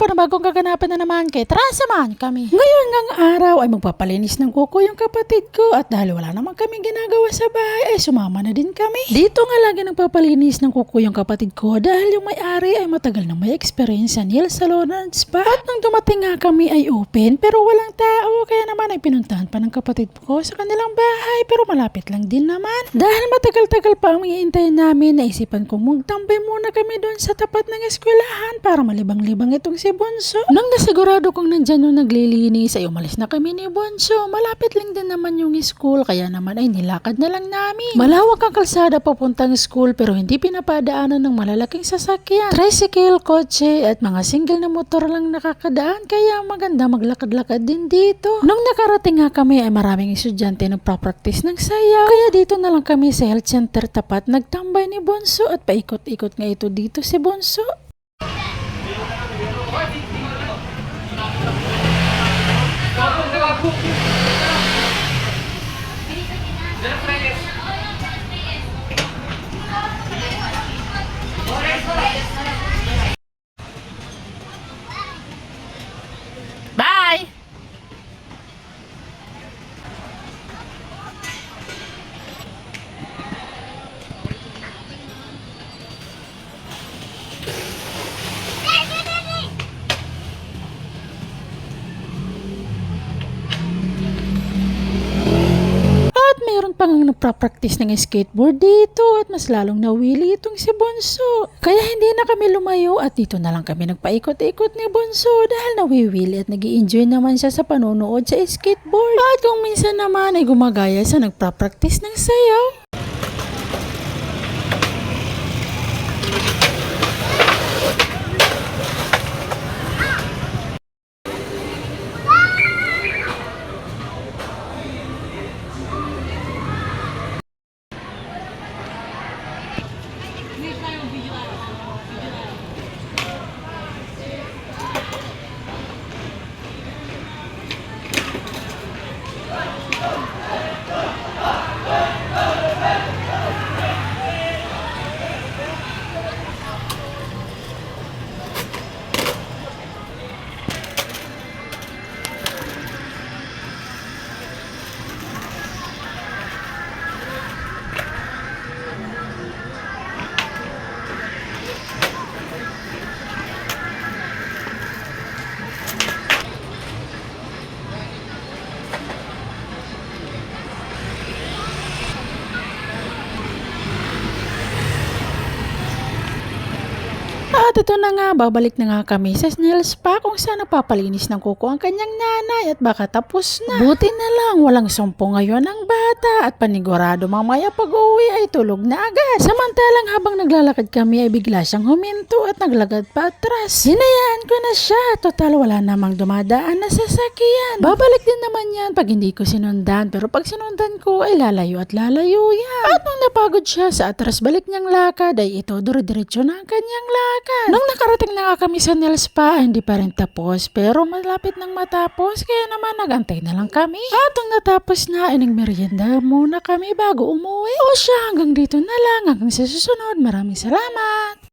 panabagong kaganapan na naman kay tara samahan kami. Ngayon ngang araw ay magpapalinis ng kuko yung kapatid ko at dahil wala naman kami ginagawa sa bahay ay sumama na din kami. Dito nga lagi nagpapalinis ng kuko yung kapatid ko dahil yung may-ari ay matagal na may experience sa nail salon and spa. At nang dumating nga kami ay open pero walang tao kaya naman ay pinuntahan pa ng kapatid ko sa kanilang bahay pero malapit lang din naman. Dahil matagal-tagal pa ang iintayin namin naisipan kong magtambay muna kami doon sa tapat ng eskwelahan para malibang-libang itong si Bonso. Nang nasigurado kong nandyan yung naglilinis ay umalis na kami ni Bonso. Malapit lang din naman yung school kaya naman ay nilakad na lang namin. Malawak ang kalsada papuntang school pero hindi pinapadaanan ng malalaking sasakyan. Tricycle, kotse at mga single na motor lang nakakadaan kaya maganda maglakad-lakad din dito. Nung nakarating nga kami ay maraming estudyante nagpa-practice ng sayaw kaya dito na lang kami sa health center tapat nagtambay ni Bonso at paikot-ikot nga ito dito si Bonso. Bye! Mayroon pang nagpa-practice ng skateboard dito at mas lalong nawili itong si Bonso. Kaya hindi na kami lumayo at dito na lang kami nagpaikot-ikot ni Bonso dahil nawiwili at nag-i-enjoy naman siya sa panonood sa skateboard. At kung minsan naman ay gumagaya sa nagpa-practice ng sayaw. At ito na nga, babalik na nga kami sa nail spa kung saan napapalinis ng kuko ang kanyang nanay at baka tapos na. Buti na lang, walang sumpo ngayon ang bata at panigurado mamaya pag-uwi ay tulog na agad. Samantalang habang naglalakad kami ay bigla siyang huminto at naglagad pa atras. Hinayaan ko na siya, total wala namang dumadaan na sasakyan. Babalik din naman yan pag hindi ko sinundan pero pag sinundan ko ay lalayo at lalayo yan. At nung napagod siya sa atras balik niyang lakad ay ito dire-diretso na ang kanyang lakad. Nung nakarating na nga kami sa nail spa, hindi pa rin tapos pero malapit nang matapos kaya naman nagantay na lang kami. At nung natapos na, merienda muna kami bago umuwi. O siya, hanggang dito na lang. Hanggang sa susunod. Maraming salamat!